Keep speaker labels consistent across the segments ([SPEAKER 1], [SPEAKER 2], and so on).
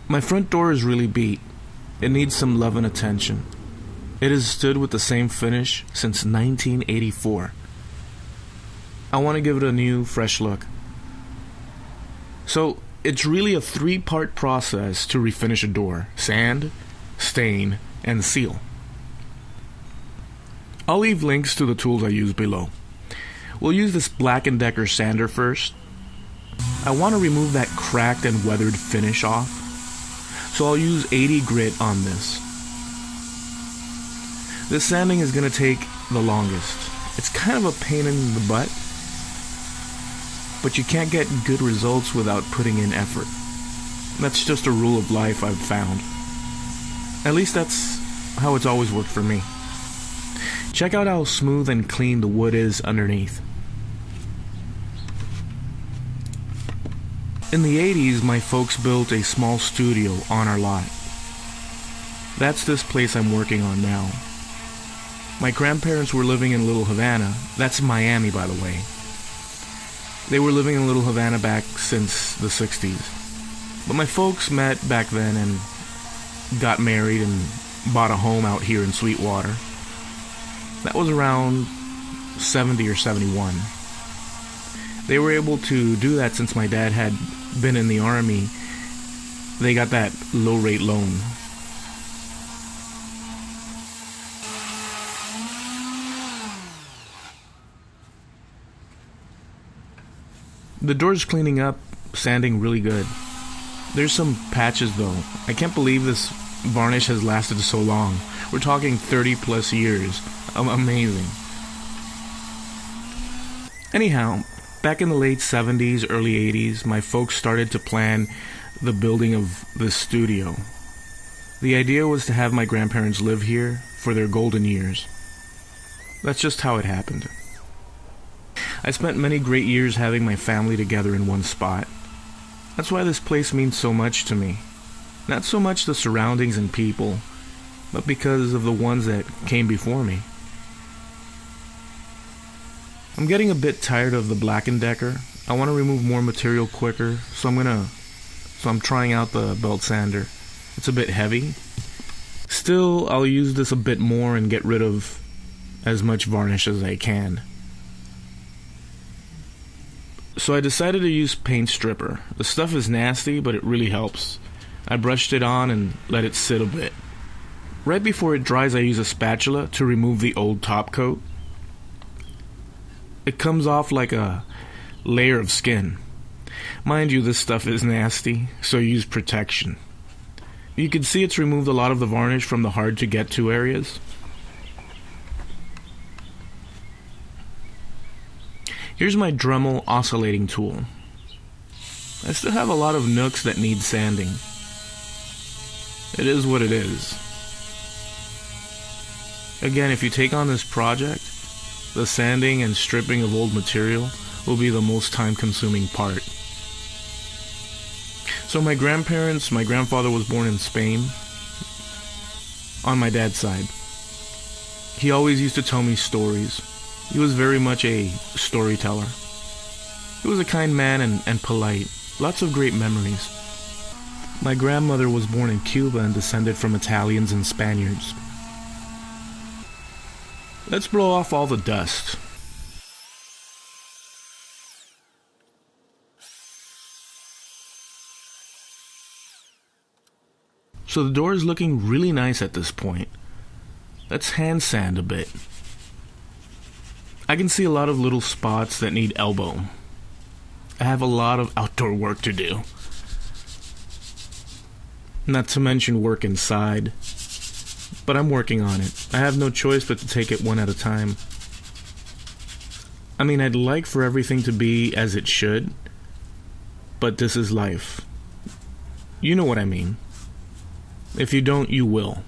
[SPEAKER 1] My front door is really beat. It needs some love and attention. It has stood with the same finish since 1984. I want to give it a new, fresh look. So, it's really a 3-part process to refinish a door: sand, stain, and seal. I'll leave links to the tools I use below. We'll use this BLACK+DECKER sander first. I want to remove that cracked and weathered finish off, so I'll use 80 grit on this. This sanding is going to take the longest. It's kind of a pain in the butt, but you can't get good results without putting in effort. That's just a rule of life I've found. At least that's how it's always worked for me. Check out how smooth and clean the wood is underneath. In the 80s, my folks built a small studio on our lot. That's this place I'm working on now. My grandparents were living in Little Havana. That's Miami, by the way. They were living in Little Havana back since the 60s. But my folks met back then and got married and bought a home out here in Sweetwater. That was around 70 or 71. They were able to do that since my dad had been in the Army. They got that low-rate loan. The door's cleaning up, sanding really good. There's some patches though. I can't believe this varnish has lasted so long. We're talking 30 plus years. Amazing. Anyhow, back in the late 70s, early 80s, my folks started to plan the building of this studio. The idea was to have my grandparents live here for their golden years. That's just how it happened. I spent many great years having my family together in one spot. That's why this place means so much to me. Not so much the surroundings and people, but because of the ones that came before me. I'm getting a bit tired of the BLACK+DECKER. I want to remove more material quicker, so I'm trying out the belt sander. It's a bit heavy. Still, I'll use this a bit more and get rid of as much varnish as I can. So I decided to use paint stripper. The stuff is nasty, but it really helps. I brushed it on and let it sit a bit. Right before it dries, I use a spatula to remove the old top coat. It comes off like a layer of skin. Mind you, this stuff is nasty, so use protection. You can see it's removed a lot of the varnish from the hard to get to areas. Here's my Dremel oscillating tool. I still have a lot of nooks that need sanding. It is what it is. Again, if you take on this project, the sanding and stripping of old material will be the most time-consuming part. So my grandfather was born in Spain, on my dad's side. He always used to tell me stories. He was very much a storyteller. He was a kind man and polite. Lots of great memories. My grandmother was born in Cuba and descended from Italians and Spaniards. Let's blow off all the dust. So the door is looking really nice at this point. Let's hand sand a bit. I can see a lot of little spots that need elbow. I have a lot of outdoor work to do. Not to mention work inside. But I'm working on it. I have no choice but to take it one at a time. I mean, I'd like for everything to be as it should, but this is life. You know what I mean. If you don't, you will.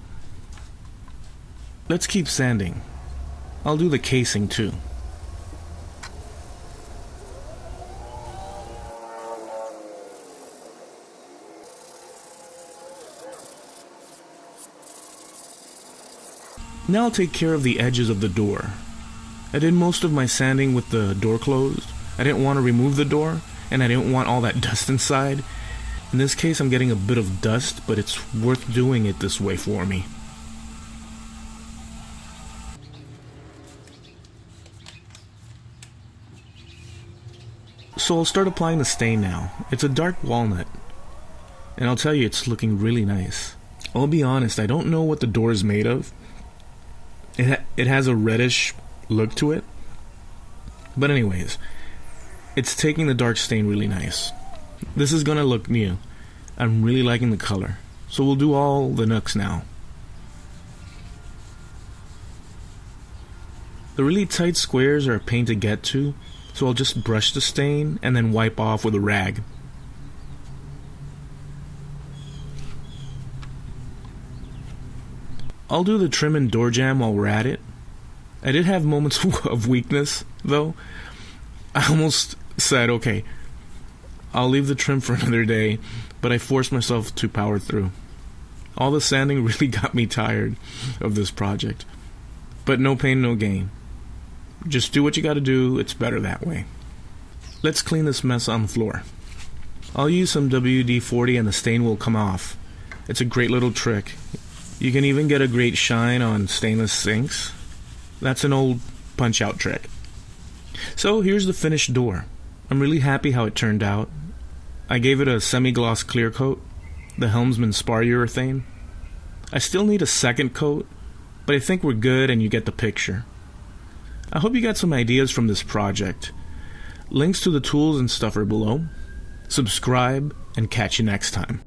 [SPEAKER 1] Let's keep sanding. I'll do the casing too. Now I'll take care of the edges of the door. I did most of my sanding with the door closed. I didn't want to remove the door, and I didn't want all that dust inside. In this case I'm getting a bit of dust, but it's worth doing it this way for me. So I'll start applying the stain now. It's a dark walnut, and I'll tell you, it's looking really nice. I'll be honest, I don't know what the door is made of. It has a reddish look to it. But anyways, it's taking the dark stain really nice. This is gonna look new. I'm really liking the color. So we'll do all the nooks now. The really tight squares are a pain to get to, so I'll just brush the stain and then wipe off with a rag. I'll do the trim and door jamb while we're at it. I did have moments of weakness, though. I almost said, okay, I'll leave the trim for another day, but I forced myself to power through. All the sanding really got me tired of this project. But no pain, no gain. Just do what you gotta do, it's better that way. Let's clean this mess on the floor. I'll use some WD-40 and the stain will come off. It's a great little trick. You can even get a great shine on stainless sinks. That's an old punch-out trick. So here's the finished door. I'm really happy how it turned out. I gave it a semi-gloss clear coat, the Helmsman Spar Urethane. I still need a second coat, but I think we're good and you get the picture. I hope you got some ideas from this project. Links to the tools and stuff are below. Subscribe and catch you next time.